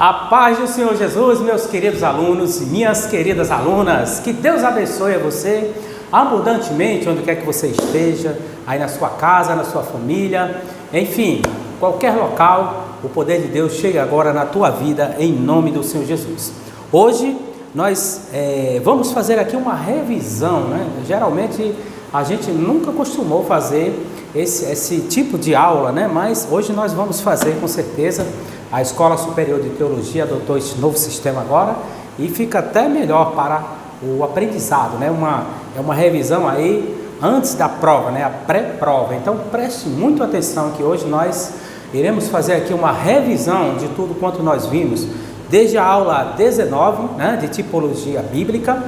A paz do Senhor Jesus, meus queridos alunos e minhas queridas alunas, que Deus abençoe a você abundantemente, onde quer que você esteja, aí na sua casa, na sua família, enfim, qualquer local, o poder de Deus chega agora na tua vida, em nome do Senhor Jesus. Hoje, nós vamos fazer aqui uma revisão, né? Geralmente, a gente nunca costumou fazer esse tipo de aula, né? Mas hoje nós vamos fazer, com certeza. A Escola Superior de Teologia adotou esse novo sistema agora e fica até melhor para o aprendizado, né? É uma revisão aí antes da prova, né? A pré-prova. Então preste muito atenção que hoje nós iremos fazer aqui uma revisão de tudo quanto nós vimos, desde a aula 19, né? De tipologia bíblica,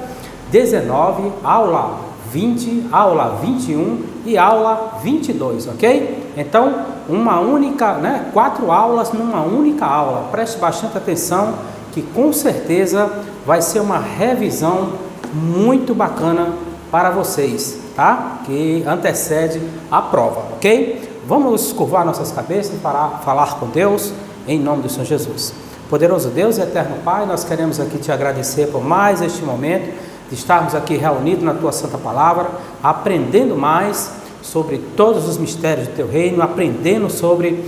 19, aula 20, aula 21 e aula 22, ok? Então, uma única, né, 4 aulas numa única aula. Preste bastante atenção que com certeza vai ser uma revisão muito bacana para vocês, tá? Que antecede a prova, ok? Vamos curvar nossas cabeças para falar com Deus em nome do Senhor Jesus. Poderoso Deus e eterno Pai, nós queremos aqui te agradecer por mais este momento de estarmos aqui reunidos na tua santa palavra, aprendendo mais sobre todos os mistérios do teu reino, aprendendo sobre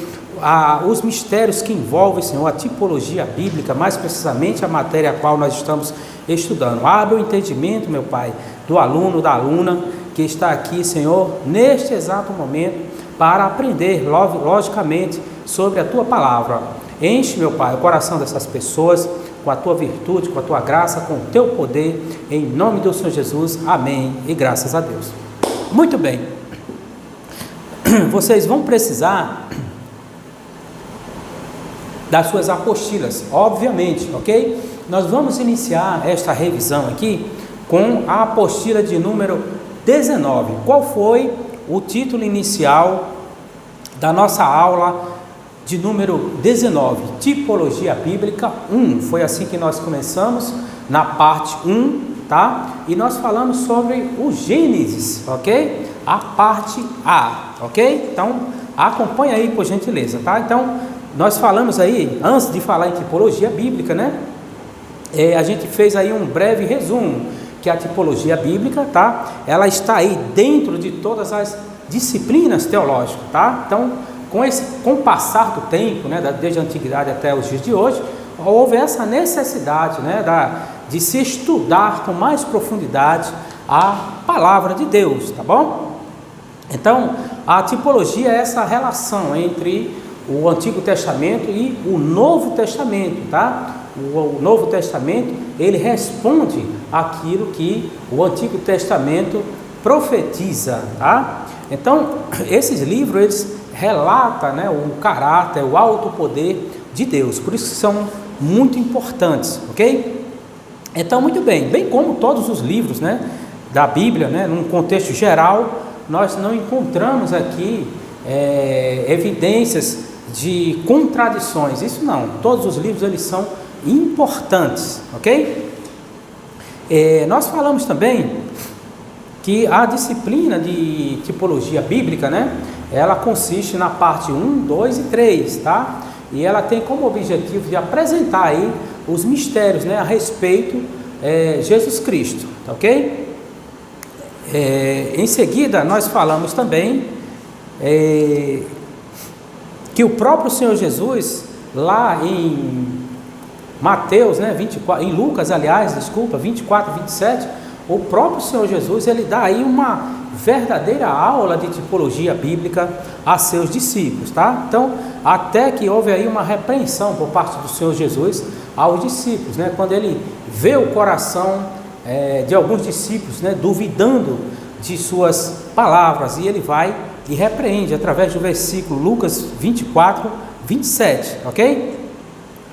os mistérios que envolvem, Senhor, a tipologia bíblica, mais precisamente a matéria a qual nós estamos estudando. Abre o entendimento, meu Pai, do aluno, da aluna que está aqui, Senhor, neste exato momento, para aprender, logicamente, sobre a tua palavra. Enche, meu Pai, o coração dessas pessoas com a tua virtude, com a tua graça, com o teu poder, em nome do Senhor Jesus. Amém e graças a Deus. Muito bem. Vocês vão precisar das suas apostilas, obviamente, ok? Nós vamos iniciar esta revisão aqui com a apostila de número 19. Qual foi o título inicial da nossa aula de número 19? Tipologia bíblica 1. Foi assim que nós começamos na parte 1, tá? E nós falamos sobre o Gênesis, ok? A parte A, ok? Então, acompanha aí por gentileza, tá? Então, nós falamos aí, antes de falar em tipologia bíblica, né? A gente fez aí um breve resumo, que a tipologia bíblica, tá? Ela está aí dentro de todas as disciplinas teológicas, tá? Então, com o passar do tempo, né? Desde a antiguidade até os dias de hoje, houve essa necessidade, né? De se estudar com mais profundidade a palavra de Deus, tá bom? Então, a tipologia é essa relação entre o Antigo Testamento e o Novo Testamento, tá? O Novo Testamento, ele responde àquilo que o Antigo Testamento profetiza, tá? Então, esses livros, eles relatam, né, o caráter, o alto poder de Deus, por isso que são muito importantes, ok? Então, muito bem, bem como todos os livros, né, da Bíblia, né, num contexto geral, nós não encontramos aqui evidências de contradições, isso não, todos os livros eles são importantes, ok? Nós falamos também que a disciplina de tipologia bíblica, né, ela consiste na parte 1, 2 e 3, tá? E ela tem como objetivo de apresentar aí os mistérios, né, a respeito de Jesus Cristo, tá, ok? Em seguida, nós falamos também que o próprio Senhor Jesus, lá em Mateus, né, 24, em Lucas, aliás, 24, 27, o próprio Senhor Jesus, ele dá aí uma verdadeira aula de tipologia bíblica a seus discípulos, tá? Então, até que houve aí uma repreensão por parte do Senhor Jesus aos discípulos, né, quando ele vê o coração de alguns discípulos, né, duvidando de suas palavras, e ele vai e repreende através do versículo Lucas 24, 27, ok?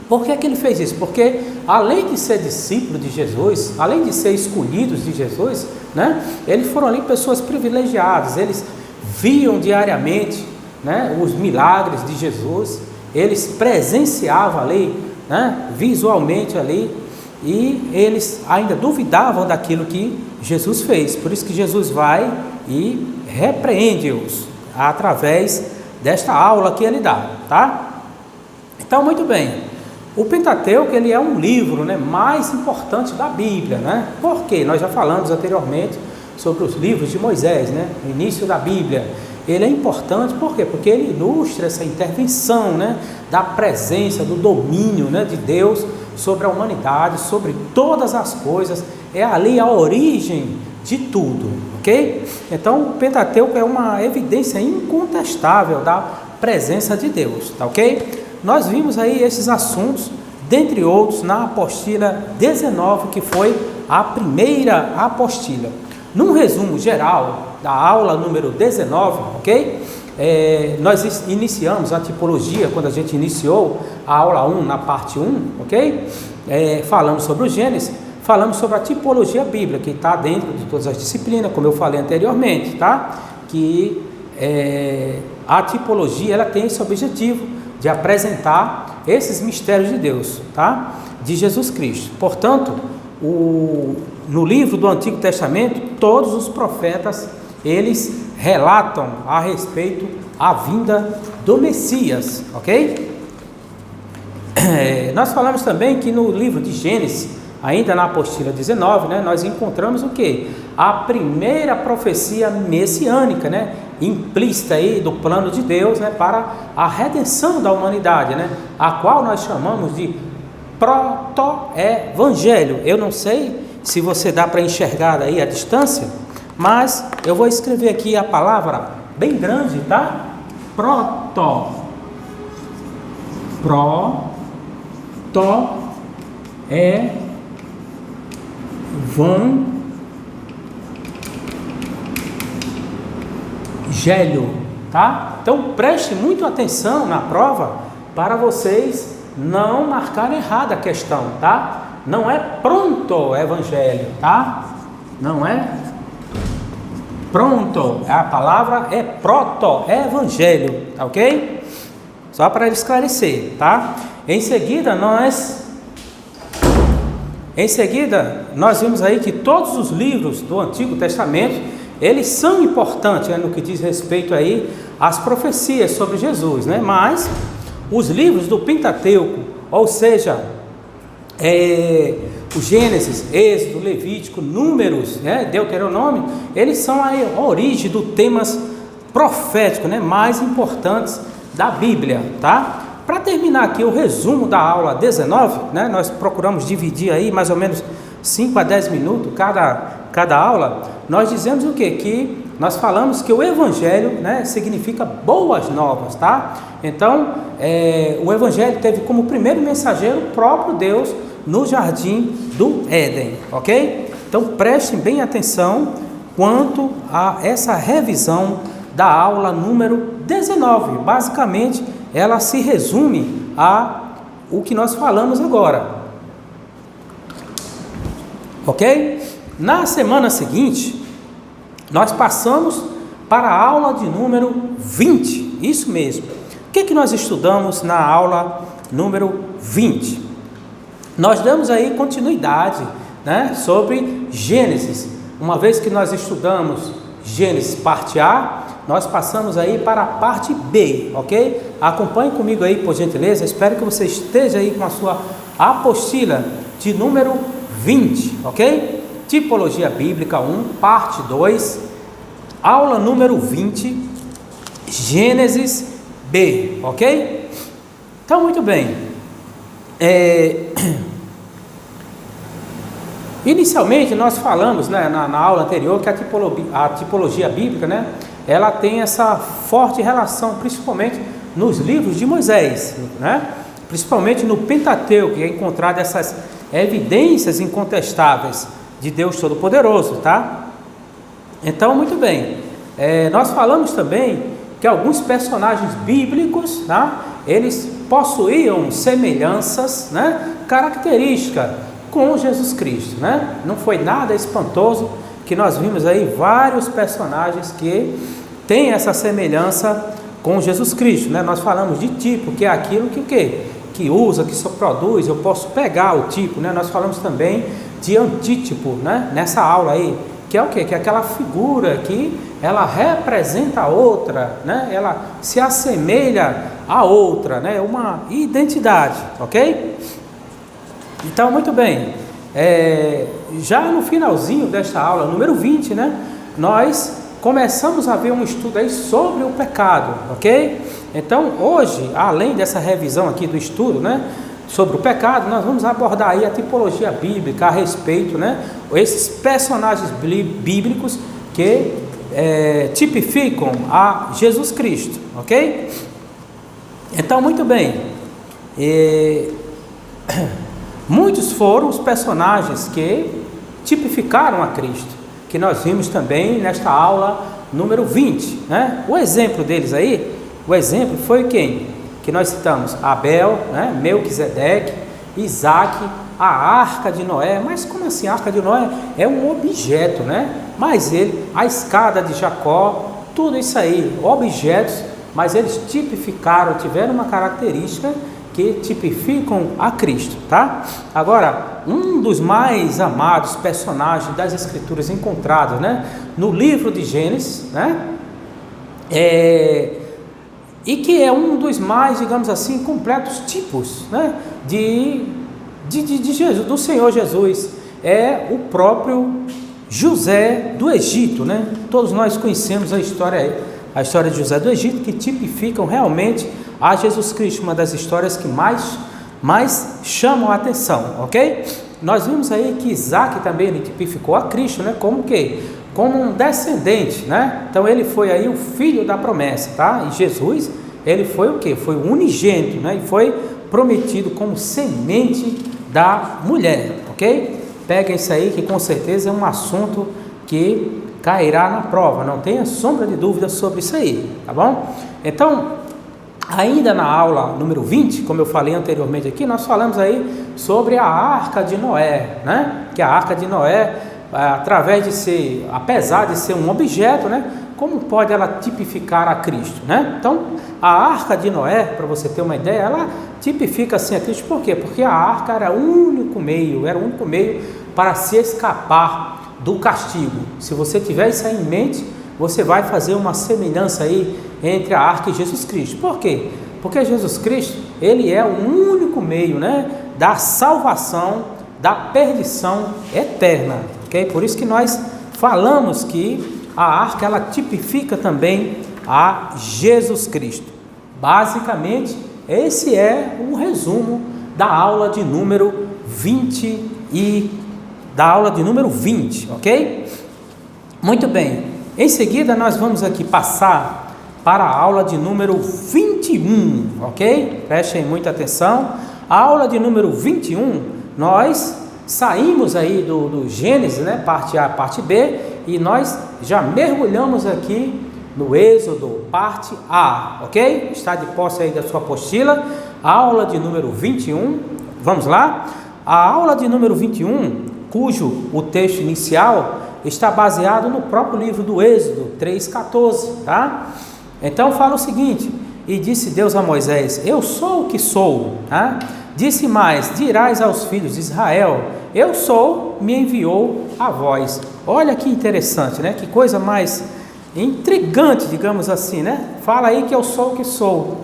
Por que ele fez isso? Porque além de ser discípulo de Jesus, além de ser escolhidos de Jesus, né, eles foram ali pessoas privilegiadas, eles viam diariamente, né, os milagres de Jesus, eles presenciavam ali, né, visualmente ali, e eles ainda duvidavam daquilo que Jesus fez. Por isso que Jesus vai e repreende-os através desta aula que ele dá, tá? Então, muito bem. O Pentateuco, ele é um livro, né, mais importante da Bíblia, né? Por quê? Nós já falamos anteriormente sobre os livros de Moisés, né? O início da Bíblia. Ele é importante, por quê? Porque ele ilustra essa intervenção, né, da presença, do domínio, né, de Deus sobre a humanidade, sobre todas as coisas. É ali a origem de tudo, ok? Então o Pentateuco é uma evidência incontestável da presença de Deus, tá ok? Nós vimos aí esses assuntos, dentre outros, na apostila 19, que foi a primeira apostila. Num resumo geral da aula número 19, ok? Nós iniciamos a tipologia, quando a gente iniciou a aula 1, na parte 1, ok? Falamos sobre o Gênesis, falamos sobre a tipologia bíblica, que está dentro de todas as disciplinas, como eu falei anteriormente, tá? Que a tipologia, ela tem esse objetivo de apresentar esses mistérios de Deus, tá? De Jesus Cristo. Portanto, no livro do Antigo Testamento, todos os profetas, eles relatam a respeito da vinda do Messias, ok? Nós falamos também que no livro de Gênesis, ainda na apostila 19, né, nós encontramos o quê? A primeira profecia messiânica, né, implícita aí do plano de Deus, né, para a redenção da humanidade, né, a qual nós chamamos de proto-evangelho. Eu não sei se você dá para enxergar aí a distância, mas eu vou escrever aqui a palavra bem grande, tá? Proto-evangelho, tá? Então preste muito atenção na prova para vocês não marcarem errado a questão, tá? Não é pronto evangelho, tá? Não é pronto, a palavra é proto-evangelho, tá ok? Só para esclarecer, tá? Em seguida nós vimos aí que todos os livros do Antigo Testamento, eles são importantes, né, no que diz respeito aí às profecias sobre Jesus, né? Mas os livros do Pentateuco, ou seja, o Gênesis, Êxodo, Levítico, Números, né, Deuteronômio, eles são a origem dos temas proféticos, né, mais importantes da Bíblia, tá? Para terminar aqui o resumo da aula 19, né, nós procuramos dividir aí mais ou menos 5 a 10 minutos cada aula. Nós dizemos o quê? Que nós falamos que o Evangelho, né, significa boas novas, tá? Então, o Evangelho teve como primeiro mensageiro o próprio Deus no jardim do Éden, ok? Então prestem bem atenção quanto a essa revisão da aula número 19. Basicamente, ela se resume a o que nós falamos agora, ok? Na semana seguinte, nós passamos para a aula de número 20, isso mesmo. O que nós estudamos na aula número 20? Nós damos aí continuidade, né, sobre Gênesis. Uma vez que nós estudamos Gênesis parte A, nós passamos aí para a parte B, ok? Acompanhe comigo aí, por gentileza. Espero que você esteja aí com a sua apostila de número 20, ok? Tipologia Bíblica 1, parte 2, aula número 20, Gênesis B, ok? Então, muito bem. Inicialmente nós falamos, né, na aula anterior, que a tipologia bíblica, né, ela tem essa forte relação, principalmente nos livros de Moisés, né, principalmente no Pentateuco, que é encontrado essas evidências incontestáveis de Deus Todo-Poderoso, tá? Então, muito bem, nós falamos também que alguns personagens bíblicos, tá, eles possuíam semelhanças, né, características com Jesus Cristo, né? Não foi nada espantoso que nós vimos aí vários personagens que têm essa semelhança com Jesus Cristo, né? Nós falamos de tipo, que é aquilo que usa, que só produz. Eu posso pegar o tipo, né? Nós falamos também de antítipo, né, nessa aula aí, que é o quê? Que é aquela figura que ela representa a outra, né? Ela se assemelha a outra, né? Uma identidade, ok? Então, muito bem, já no finalzinho desta aula, número 20, né? Nós começamos a ver um estudo aí sobre o pecado, ok? Então, hoje, além dessa revisão aqui do estudo, né? Sobre o pecado, nós vamos abordar aí a tipologia bíblica a respeito, né? Esses personagens bíblicos que tipificam a Jesus Cristo, ok? Então, muito bem, muitos foram os personagens que tipificaram a Cristo, que nós vimos também nesta aula número 20, né? O exemplo deles aí, o exemplo foi quem? Que nós citamos Abel, né? Melquisedeque, Isaac, a Arca de Noé. Mas como assim? A Arca de Noé é um objeto, né? Mas a escada de Jacó, tudo isso aí, objetos, mas eles tipificaram, tiveram uma característica que tipificam a Cristo, tá? Agora, um dos mais amados personagens das Escrituras encontrados, né? No livro de Gênesis, né? E que é um dos mais, digamos assim, completos tipos, né, de Jesus, do Senhor Jesus, é o próprio José do Egito, né? Todos nós conhecemos a história de José do Egito, que tipificam realmente a Jesus Cristo, uma das histórias que mais chamam a atenção, ok? Nós vimos aí que Isaac também ele tipificou a Cristo, né? Como que? Como um descendente, né? Então ele foi aí o filho da promessa, tá? E Jesus, ele foi o quê? Foi o unigênito, né? E foi prometido como semente da mulher, ok? Pega isso aí que com certeza é um assunto que cairá na prova, não tenha sombra de dúvida sobre isso aí, tá bom? Então, ainda na aula número 20, como eu falei anteriormente aqui, nós falamos aí sobre a Arca de Noé, né? Que a Arca de Noé, apesar de ser um objeto, né? Como pode ela tipificar a Cristo, né? Então, a Arca de Noé, para você ter uma ideia, ela tipifica assim a Cristo, por quê? Porque a arca era o único meio para se escapar do castigo. Se você tiver isso aí em mente, você vai fazer uma semelhança aí entre a arca e Jesus Cristo. Por quê? Porque Jesus Cristo, ele é o único meio, né, da salvação, da perdição eterna, ok? Por isso que nós falamos que a arca, ela tipifica também a Jesus Cristo. Basicamente, esse é um resumo da aula de número 20 ok? Muito bem. Em seguida, nós vamos aqui passar para a aula de número 21, ok? Prestem muita atenção. A aula de número 21, nós saímos aí do Gênesis, né? Parte A, parte B, e nós já mergulhamos aqui no Êxodo, parte A, ok? Está de posse aí da sua apostila, aula de número 21, vamos lá? A aula de número 21, cujo o texto inicial está baseado no próprio livro do Êxodo 3,14, tá? Então fala o seguinte: e disse Deus a Moisés, eu sou o que sou, tá? Disse mais, dirás aos filhos de Israel, eu sou, me enviou a vós. Olha que interessante, né? Que coisa mais intrigante, digamos assim, né? Fala aí que eu sou o que sou.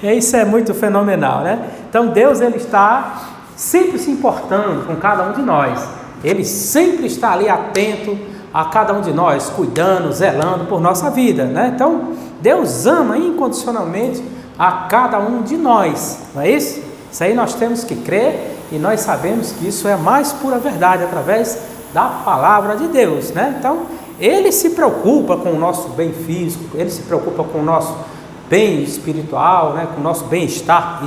Isso é muito fenomenal, né? Então Deus, ele está sempre se importando com cada um de nós. Ele sempre está ali atento a cada um de nós, cuidando, zelando por nossa vida, né? Então Deus ama incondicionalmente a cada um de nós, não é isso? Isso aí nós temos que crer, e nós sabemos que isso é a mais pura verdade através da palavra de Deus, né? Então Ele se preocupa com o nosso bem físico, Ele se preocupa com o nosso bem espiritual, né? Com o nosso bem-estar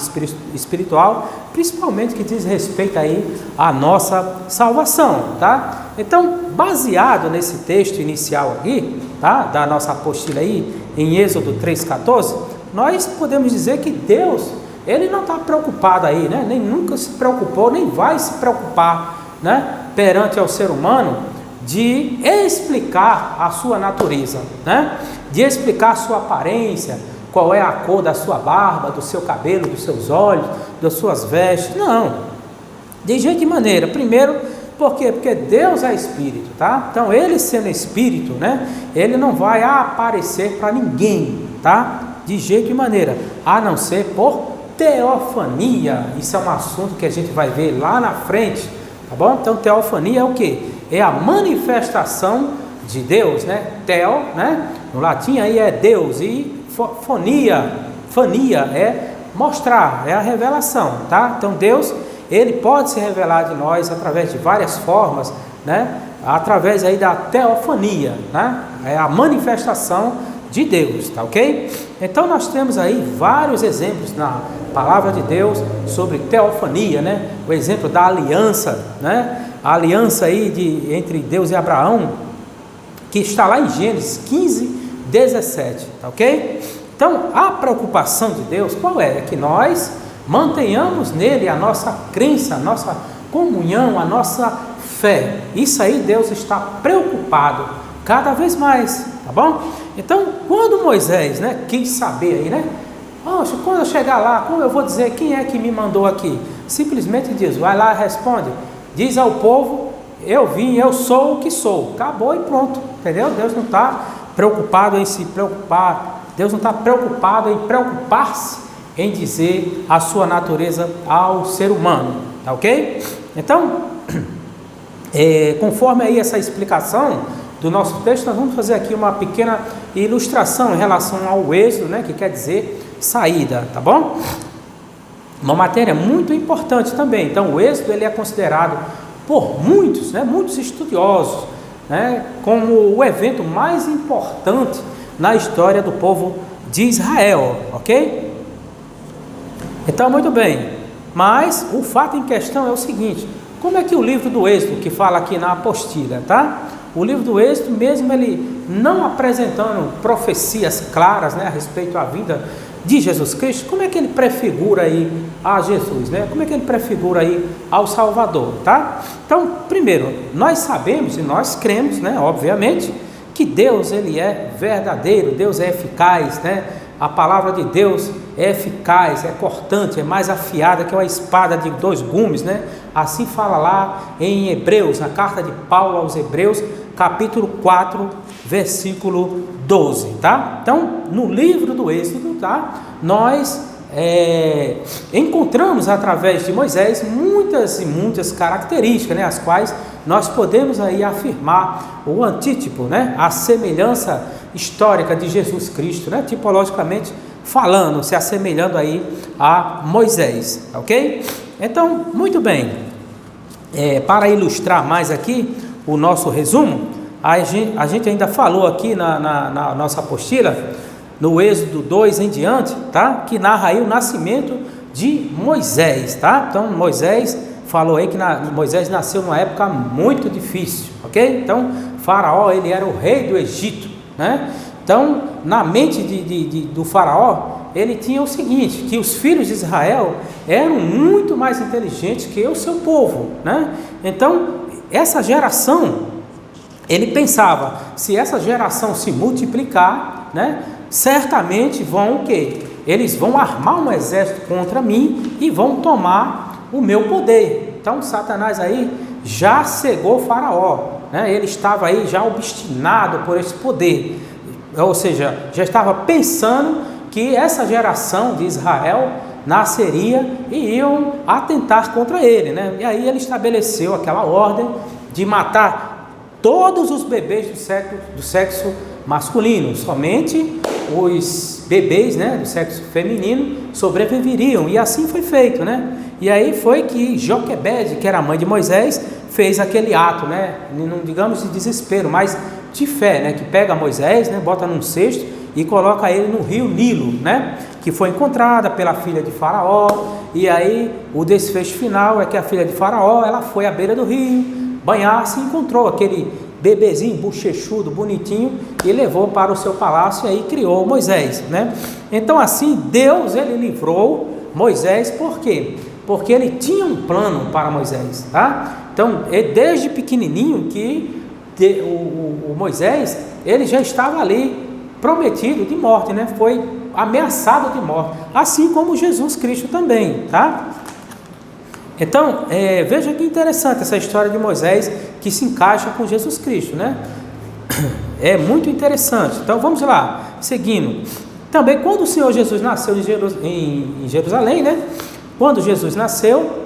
espiritual, principalmente que diz respeito aí à nossa salvação, tá? Então, baseado nesse texto inicial aqui, tá? Da nossa apostila aí, em Êxodo 3,14, nós podemos dizer que Deus, Ele não está preocupado aí, né? Nem nunca se preocupou, nem vai se preocupar, né? Perante ao ser humano, de explicar a sua natureza, né? De explicar a sua aparência, qual é a cor da sua barba, do seu cabelo, dos seus olhos, das suas vestes. Não, de jeito e maneira. Primeiro, por quê? Porque Deus é Espírito, tá? Então Ele sendo Espírito, né? Ele não vai aparecer para ninguém, tá? de jeito e maneira, a não ser por teofania. Isso é um assunto que a gente vai ver lá na frente, tá bom? Então teofania é o que? É a manifestação de Deus, né? Teo, né? No latim aí é Deus, e fania é mostrar, é a revelação, tá? Então Deus, ele pode se revelar de nós através de várias formas, né? Através aí da teofania, né? É a manifestação de Deus, tá ok? Então nós temos aí vários exemplos na palavra de Deus sobre teofania, né? O exemplo da aliança, né? A aliança aí entre Deus e Abraão, que está lá em Gênesis 15, 17, tá ok? Então a preocupação de Deus qual é? É que nós mantenhamos nele a nossa crença, a nossa comunhão, a nossa fé. Isso aí Deus está preocupado cada vez mais, tá bom? Então, quando Moisés, né, quis saber aí, né? Poxa, quando eu chegar lá, como eu vou dizer quem é que me mandou aqui? Simplesmente diz, vai lá e responde. Diz ao povo, eu vim, eu sou o que sou. Acabou e pronto, entendeu? Deus não está preocupado em se preocupar. Deus não está preocupado em preocupar-se em dizer a sua natureza ao ser humano, tá ok? Então, conforme aí essa explicação do nosso texto, nós vamos fazer aqui uma pequena ilustração em relação ao êxodo, né, que quer dizer saída, tá bom? Uma matéria muito importante também. Então o êxodo ele é considerado por muitos, né, muitos estudiosos, né, como o evento mais importante na história do povo de Israel, ok? Então muito bem, mas o fato em questão é o seguinte: como é que o livro do Êxodo, que fala aqui na apostila, tá? O livro do Êxodo, mesmo ele não apresentando profecias claras, né, a respeito da vinda de Jesus Cristo, como é que ele prefigura aí a Jesus, né? Como é que ele prefigura aí ao Salvador, tá? Então, primeiro, nós sabemos e nós cremos, né, obviamente, que Deus ele é verdadeiro, Deus é eficaz, né? A palavra de Deus é eficaz, é cortante, é mais afiada que uma espada de dois gumes, né? Assim fala lá em Hebreus, na carta de Paulo aos Hebreus, capítulo 4, versículo 12, tá? Então, no livro do Êxodo, tá? Nós encontramos através de Moisés muitas e muitas características, né? As quais nós podemos aí afirmar o antítipo, né? A semelhança histórica de Jesus Cristo, né? Tipologicamente falando, se assemelhando aí a Moisés, ok? Então, muito bem, para ilustrar mais aqui o nosso resumo, a gente ainda falou aqui na nossa apostila, no Êxodo 2 em diante, tá? Que narra aí o nascimento de Moisés, tá? Então Moisés falou aí que Moisés nasceu numa época muito difícil, ok? Então Faraó ele era o rei do Egito, né? Então na mente do Faraó ele tinha o seguinte, que os filhos de Israel eram muito mais inteligentes que o seu povo, né? Então essa geração, ele pensava, se essa geração se multiplicar, né, certamente vão o quê? Eles vão armar um exército contra mim e vão tomar o meu poder. Então Satanás aí já cegou Faraó, né? Ele estava aí já obstinado por esse poder, ou seja, já estava pensando que essa geração de Israel nasceria e iam atentar contra ele, né? E aí ele estabeleceu aquela ordem de matar todos os bebês do sexo masculino, somente os bebês, né, do sexo feminino sobreviveriam, e assim foi feito, né? E aí foi que Joquebede, que era a mãe de Moisés, fez aquele ato, né, não digamos de desespero, mas de fé, né, que pega Moisés, né, bota num cesto e coloca ele no rio Nilo, né, que foi encontrada pela filha de Faraó. E aí o desfecho final é que a filha de Faraó, ela foi à beira do rio banhar-se e encontrou aquele bebezinho bochechudo, bonitinho, e levou para o seu palácio e aí criou Moisés, né? Então assim Deus ele livrou Moisés, por quê? Porque ele tinha um plano para Moisés, tá? Então desde pequenininho que o Moisés ele já estava ali prometido de morte, né? Foi ameaçado de morte, assim como Jesus Cristo também, tá? Então, veja que interessante essa história de Moisés que se encaixa com Jesus Cristo, né? É muito interessante. Então, vamos lá, seguindo. Também quando o Senhor Jesus nasceu em Jerusalém, né? Quando Jesus nasceu,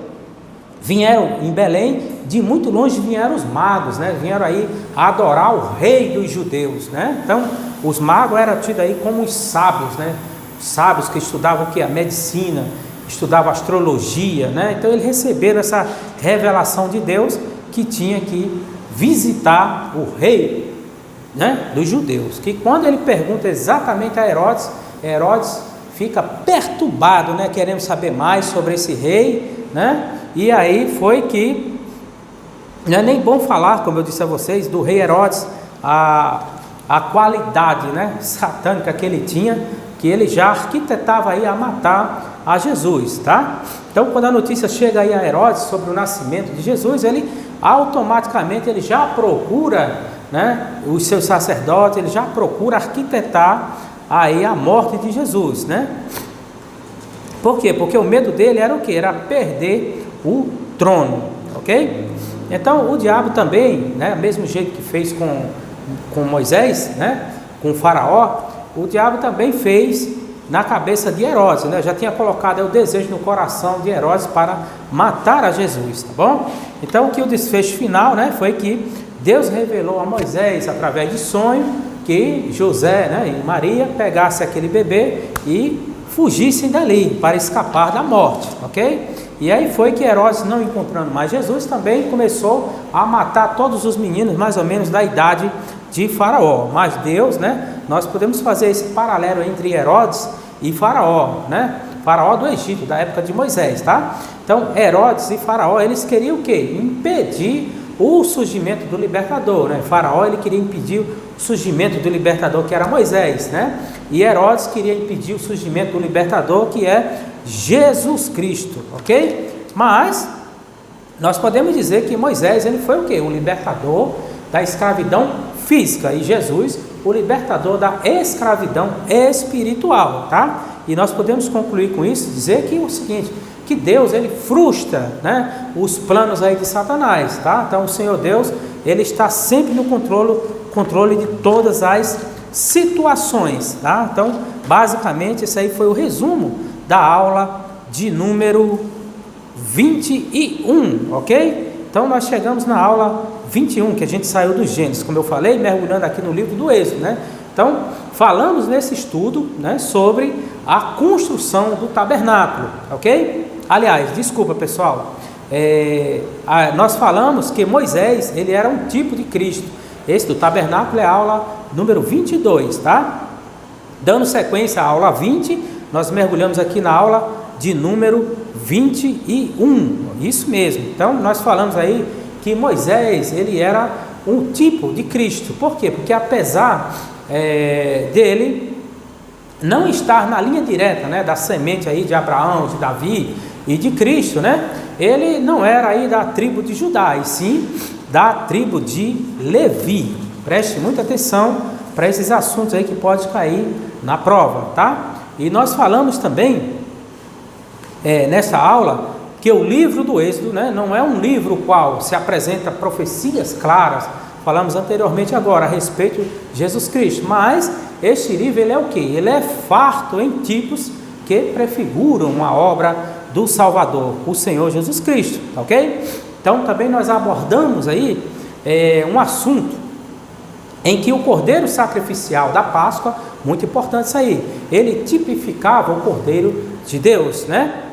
vieram em Belém, de muito longe vieram os magos, né? Vieram aí adorar o rei dos judeus, né? Então, os magos eram tidos aí como os sábios, né? Sábios que estudavam o que? A medicina, estudavam astrologia, né? Então, eles receberam essa revelação de Deus que tinha que visitar o rei, né? Dos judeus. Que quando ele pergunta exatamente a Herodes, Herodes fica perturbado, né? Querendo saber mais sobre esse rei, né? E aí foi que, não é nem bom falar, como eu disse a vocês, do rei Herodes, a qualidade, né, satânica que ele tinha, que ele já arquitetava aí a matar a Jesus, tá? Então, quando a notícia chega aí a Herodes sobre o nascimento de Jesus, ele automaticamente ele já procura, né, os seus sacerdotes, ele já procura arquitetar aí a morte de Jesus, né? Por quê? Porque o medo dele era o quê? Era perder o trono, ok? Então o diabo também, né, mesmo jeito que fez com Moisés, né, com o faraó, o diabo também fez na cabeça de Herodes, né? Já tinha colocado o desejo no coração de Herodes para matar a Jesus, tá bom? Então que o desfecho final, né, foi que Deus revelou a Moisés através de sonho que José, né, e Maria pegassem aquele bebê e fugissem dali para escapar da morte, ok? E aí foi que Herodes, não encontrando mais Jesus, também começou a matar todos os meninos mais ou menos da idade de Faraó. Mas Deus, né, nós podemos fazer esse paralelo entre Herodes e Faraó, né? Faraó do Egito, da época de Moisés, tá? Então Herodes e Faraó, eles queriam o quê? Impedir o surgimento do libertador, né? Faraó, ele queria impedir o surgimento do libertador, que era Moisés, né? E Herodes queria impedir o surgimento do libertador, que é Jesus Cristo, ok? Mas nós podemos dizer que Moisés, ele foi o quê? O libertador da escravidão física, e Jesus, o libertador da escravidão espiritual, tá? E nós podemos concluir com isso, dizer que é o seguinte, que Deus, ele frustra, né, os planos aí de Satanás, tá? Então o Senhor Deus, ele está sempre no controle de todas as situações, tá? Então, basicamente, esse aí foi o resumo da aula de número 21, ok? Então, nós chegamos na aula 21, que a gente saiu do Gênesis, como eu falei, mergulhando aqui no livro do Êxodo, né? Então, falamos nesse estudo, né, sobre a construção do tabernáculo, ok? Aliás, desculpa pessoal, nós falamos que Moisés, ele era um tipo de Cristo. Esse do tabernáculo é a aula número 22, tá? Dando sequência à aula 20, nós mergulhamos aqui na aula de número 21, isso mesmo. Então, nós falamos aí que Moisés, ele era um tipo de Cristo. Por quê? Porque apesar dele não estar na linha direta, né, da semente aí de Abraão, de Davi e de Cristo, né? Ele não era aí da tribo de Judá, e sim da tribo de Levi. Preste muita atenção para esses assuntos aí que pode cair na prova, tá? E nós falamos também nessa aula que o livro do Êxodo, né, não é um livro qual se apresenta profecias claras. Falamos anteriormente agora a respeito de Jesus Cristo, mas este livro, ele é o quê? Ele é farto em tipos que prefiguram a obra do Salvador, o Senhor Jesus Cristo, ok? Então também nós abordamos aí um assunto em que o cordeiro sacrificial da Páscoa, muito importante isso aí, ele tipificava o cordeiro de Deus, né?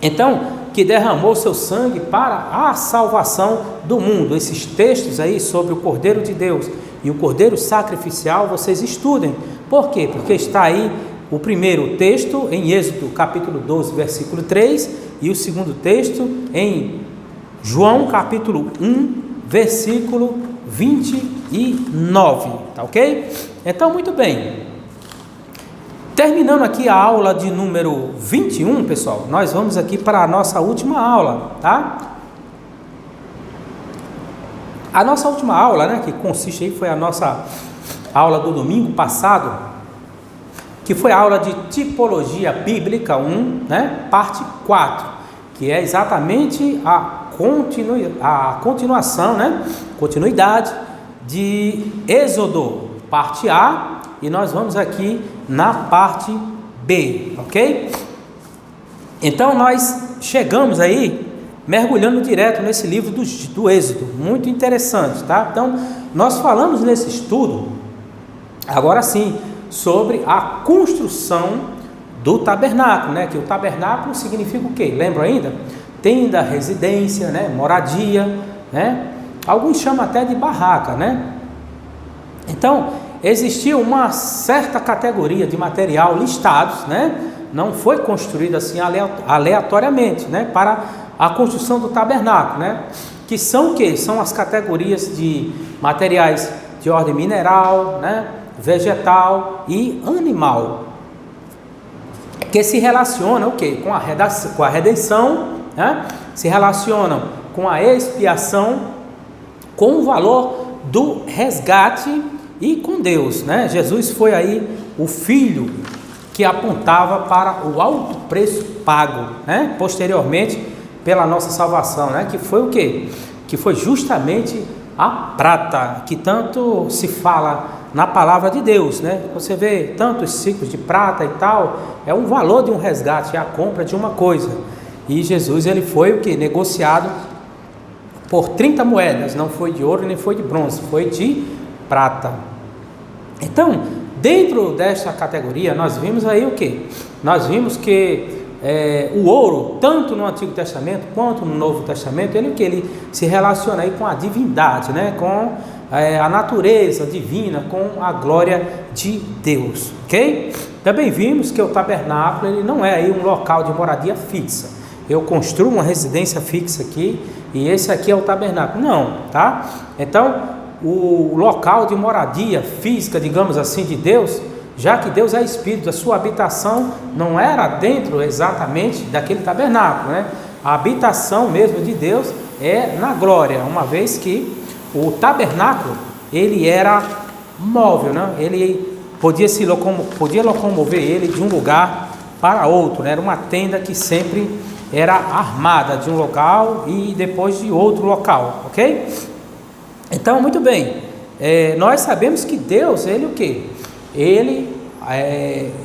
Então, que derramou seu sangue para a salvação do mundo. Esses textos aí sobre o Cordeiro de Deus e o Cordeiro sacrificial, vocês estudem. Por quê? Porque está aí o primeiro texto em Êxodo capítulo 12, versículo 3, e o segundo texto em João capítulo 1, versículo 29, tá ok? Então, muito bem. Terminando aqui a aula de número 21, pessoal, nós vamos aqui para a nossa última aula, tá? A nossa última aula, né, que consiste aí, foi a nossa aula do domingo passado, que foi a aula de tipologia bíblica 1, né, parte 4, que é exatamente a continuação, né, continuidade de Êxodo, parte A, e nós vamos aqui na parte B, ok? Então nós chegamos aí mergulhando direto nesse livro do Êxodo, muito interessante, tá? Então nós falamos nesse estudo, agora sim, sobre a construção do tabernáculo, né? Que o tabernáculo significa o quê? Lembra ainda? Tenda, residência, né? Moradia, né? Alguns chamam até de barraca, né? Então, existia uma certa categoria de material listados, né? Não foi construído assim aleatoriamente, né? Para a construção do tabernáculo, né? Que são o quê? São as categorias de materiais de ordem mineral, né? Vegetal e animal, que se relacionam o quê? Com a redenção, né? Se relacionam com a expiação, com o valor do resgate e com Deus, né? Jesus foi aí o Filho que apontava para o alto preço pago, né? Posteriormente pela nossa salvação, né? Que foi o quê? Que foi justamente a prata, que tanto se fala na palavra de Deus, né? Você vê tantos ciclos de prata e tal, é um valor de um resgate, é a compra de uma coisa. E Jesus, ele foi o que? Negociado por 30 moedas, não foi de ouro nem foi de bronze, foi de prata. Então, dentro desta categoria, nós vimos aí o que? Nós vimos que o ouro, tanto no Antigo Testamento quanto no Novo Testamento, ele se relaciona aí com a divindade, né? Com a natureza divina, com a glória de Deus, ok? Também vimos que o tabernáculo, ele não é aí um local de moradia fixa. Eu construo uma residência fixa aqui e esse aqui é o tabernáculo. Não, tá? Então, o local de moradia física, digamos assim, de Deus, já que Deus é Espírito, a sua habitação não era dentro exatamente daquele tabernáculo, né? A habitação mesmo de Deus é na glória, uma vez que o tabernáculo, ele era móvel, né? Ele podia locomover ele de um lugar para outro, né? Era uma tenda que sempre era armada de um local e depois de outro local, ok? Então, muito bem, nós sabemos que Deus, ele o quê? Ele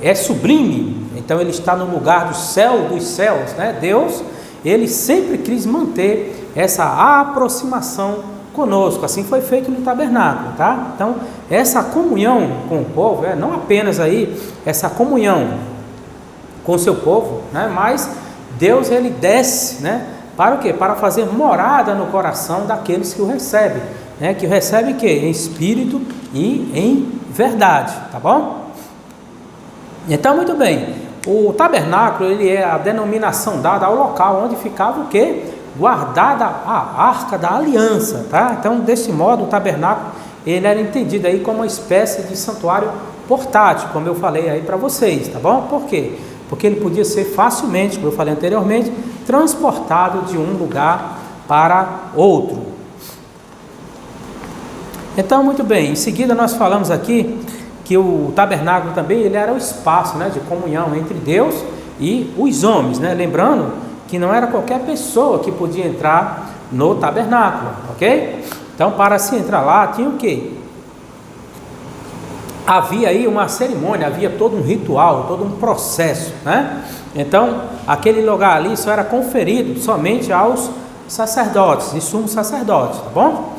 é sublime, então ele está no lugar do céu dos céus, né? Deus, ele sempre quis manter essa aproximação conosco, assim foi feito no tabernáculo, tá? Então, essa comunhão com o povo, não apenas aí essa comunhão com o seu povo, né? Mas Deus, ele desce, né? Para o quê? Para fazer morada no coração daqueles que o recebem, né? Que o recebem o quê? Em espírito e em verdade, tá bom? Então, muito bem, o tabernáculo, ele é a denominação dada ao local onde ficava o quê? Guardada a arca da aliança, tá? Então, desse modo, o tabernáculo, ele era entendido aí como uma espécie de santuário portátil, como eu falei aí para vocês, tá bom? Por quê? Porque ele podia ser facilmente, como eu falei anteriormente, transportado de um lugar para outro. Então, muito bem, em seguida nós falamos aqui que o tabernáculo também, ele era o espaço, né, de comunhão entre Deus e os homens, né? Lembrando que não era qualquer pessoa que podia entrar no tabernáculo, ok? Então, para se entrar lá, tinha o quê? Havia aí uma cerimônia, havia todo um ritual, todo um processo, né? Então, aquele lugar ali só era conferido somente aos sacerdotes e sumos sacerdotes, tá bom?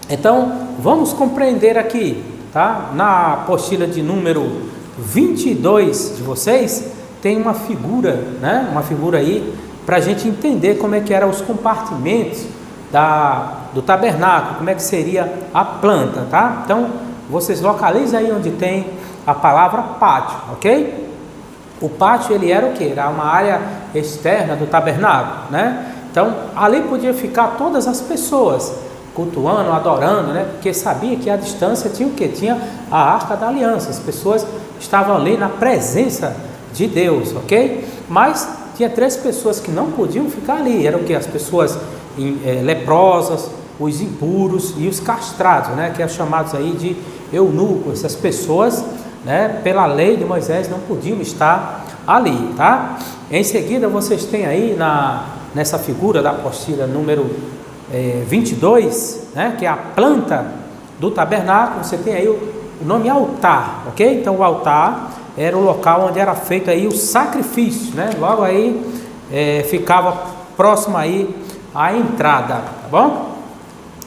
Então, vamos compreender aqui, tá? Na apostila de número 22 de vocês, tem uma figura, né? Uma figura aí para a gente entender como é que eram os compartimentos do tabernáculo, como é que seria a planta, tá? Então, vocês localizam aí onde tem a palavra pátio, ok? O pátio, ele era o quê? Era uma área externa do tabernáculo, né? Então, ali podia ficar todas as pessoas cultuando, adorando, né? Porque sabia que a distância tinha o quê? Tinha a arca da aliança, as pessoas estavam ali na presença de Deus, ok? Mas tinha 3 pessoas que não podiam ficar ali, eram o que? As pessoas leprosas, os impuros e os castrados, né? Que é chamados aí de eunucos. Essas pessoas, né, pela lei de Moisés, não podiam estar ali, tá? Em seguida, vocês têm aí nessa figura da apostila número 22, né, que é a planta do tabernáculo, você tem aí o nome altar, ok? Então o altar era o local onde era feito aí o sacrifício, né? Logo aí ficava próximo aí à entrada, tá bom?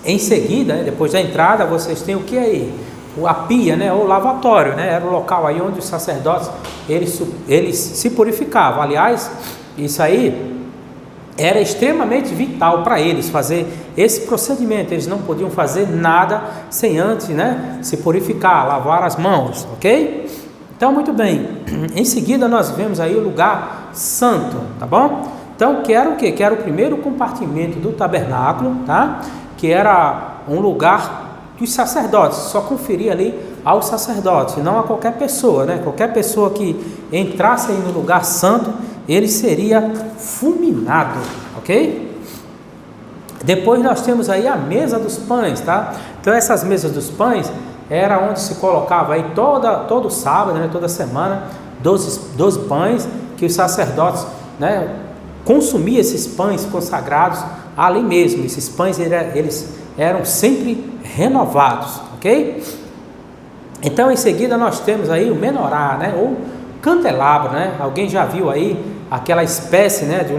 Em seguida, depois da entrada, vocês têm o que aí? A pia, né? O lavatório, né? Era o local aí onde os sacerdotes eles se purificavam. Aliás, isso aí era extremamente vital para eles fazer esse procedimento. Eles não podiam fazer nada sem antes, né, se purificar, lavar as mãos, ok? Então, muito bem. Em seguida, nós vemos aí o lugar santo, tá bom? Então, que era o quê? Que era o primeiro compartimento do tabernáculo, tá? Que era um lugar dos sacerdotes, só conferia ali aos sacerdotes, não a qualquer pessoa, né? Qualquer pessoa que entrasse aí no lugar santo, ele seria fulminado, ok? Depois nós temos aí a mesa dos pães, tá? Então essas mesas dos pães era onde se colocava aí todo sábado, né, toda semana, 12 pães que os sacerdotes, né, consumiam esses pães consagrados ali mesmo. Esses pães eles eram sempre renovados, ok? Então em seguida nós temos aí o menorá, né, ou candelabro, né? Alguém já viu aí aquela espécie, né, de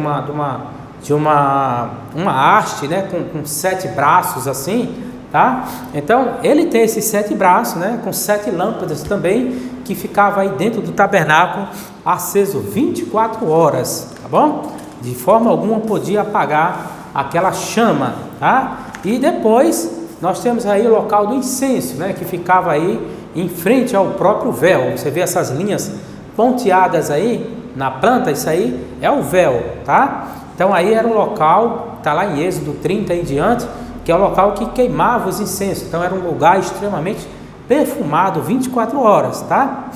uma haste, né, com 7 braços assim, tá? Então ele tem esses 7 braços, né, com 7 lâmpadas também, que ficava aí dentro do tabernáculo aceso 24 horas, tá bom? De forma alguma podia apagar aquela chama, tá? E depois nós temos aí o local do incenso, né, que ficava aí em frente ao próprio véu. Você vê essas linhas ponteadas aí na planta, isso aí é o véu, tá? Então aí era o local, está lá em Êxodo 30 em diante, que é o local que queimava os incensos. Então era um lugar extremamente perfumado 24 horas, tá?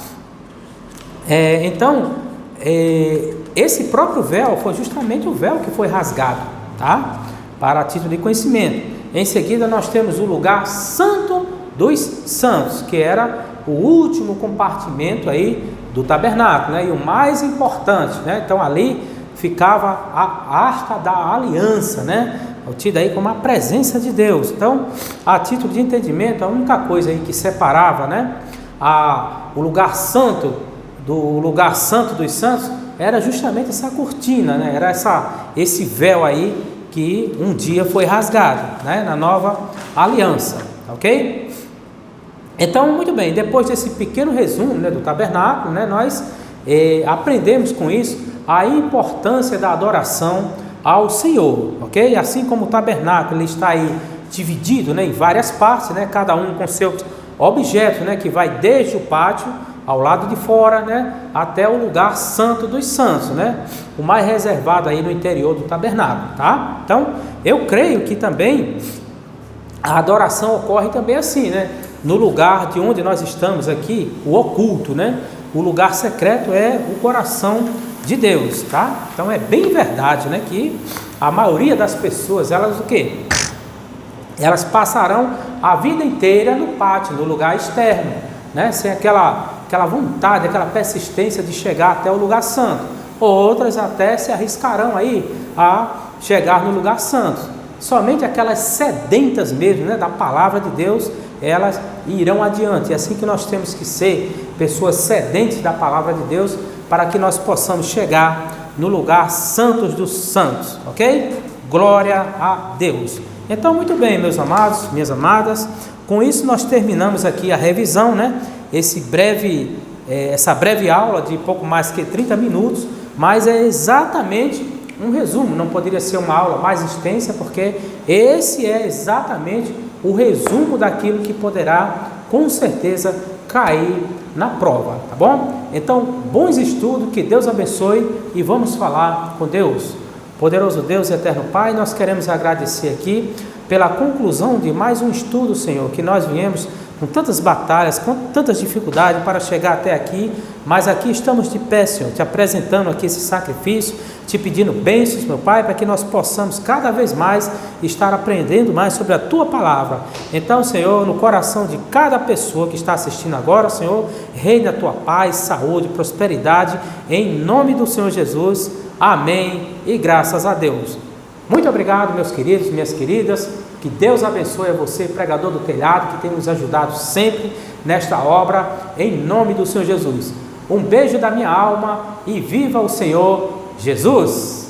Esse próprio véu foi justamente o véu que foi rasgado, tá? Para título de conhecimento. Em seguida nós temos o lugar santo dos santos, que era o último compartimento aí do tabernáculo, né? E o mais importante, né? Então ali ficava a arca da aliança, né? Tida aí como a presença de Deus. Então, a título de entendimento, a única coisa aí que separava, né, o lugar santo do lugar santo dos santos era justamente essa cortina, né? Era esse véu aí que um dia foi rasgado, né, na nova aliança, ok? Então, muito bem, depois desse pequeno resumo, né, do tabernáculo, né, nós aprendemos com isso a importância da adoração ao Senhor, ok? Assim como o tabernáculo ele está aí dividido, né, em várias partes, né, cada um com seu objeto, né, que vai desde o pátio ao lado de fora, né, até o lugar santo dos santos, né, o mais reservado aí no interior do tabernáculo, tá? Então, eu creio que também a adoração ocorre também assim, né, no lugar de onde nós estamos aqui, o oculto, né, o lugar secreto é o coração de Deus, tá? Então é bem verdade, né, que a maioria das pessoas, elas o quê? Elas passarão a vida inteira no pátio, no lugar externo, né, sem aquela vontade, aquela persistência de chegar até o lugar santo. Outras até se arriscarão aí a chegar no lugar santo. Somente aquelas sedentas mesmo, né, da palavra de Deus, elas irão adiante. É assim que nós temos que ser, pessoas sedentes da palavra de Deus, para que nós possamos chegar no lugar santo dos santos, ok? Glória a Deus. Então, muito bem, meus amados, minhas amadas, com isso nós terminamos aqui a revisão, né? Essa breve aula de pouco mais que 30 minutos, mas é exatamente um resumo, não poderia ser uma aula mais extensa, porque esse é exatamente o resumo daquilo que poderá, com certeza, cair na prova, tá bom? Então, bons estudos, que Deus abençoe e vamos falar com Deus. Poderoso Deus e eterno Pai, nós queremos agradecer aqui pela conclusão de mais um estudo, Senhor, que nós viemos com tantas batalhas, com tantas dificuldades para chegar até aqui, mas aqui estamos de pé, Senhor, te apresentando aqui esse sacrifício, te pedindo bênçãos, meu Pai, para que nós possamos cada vez mais estar aprendendo mais sobre a Tua Palavra. Então, Senhor, no coração de cada pessoa que está assistindo agora, Senhor, reina a Tua paz, saúde, prosperidade, em nome do Senhor Jesus. Amém e graças a Deus. Muito obrigado, meus queridos, minhas queridas. Que Deus abençoe a você, pregador do telhado, que tem nos ajudado sempre nesta obra, em nome do Senhor Jesus. Um beijo da minha alma e viva o Senhor Jesus!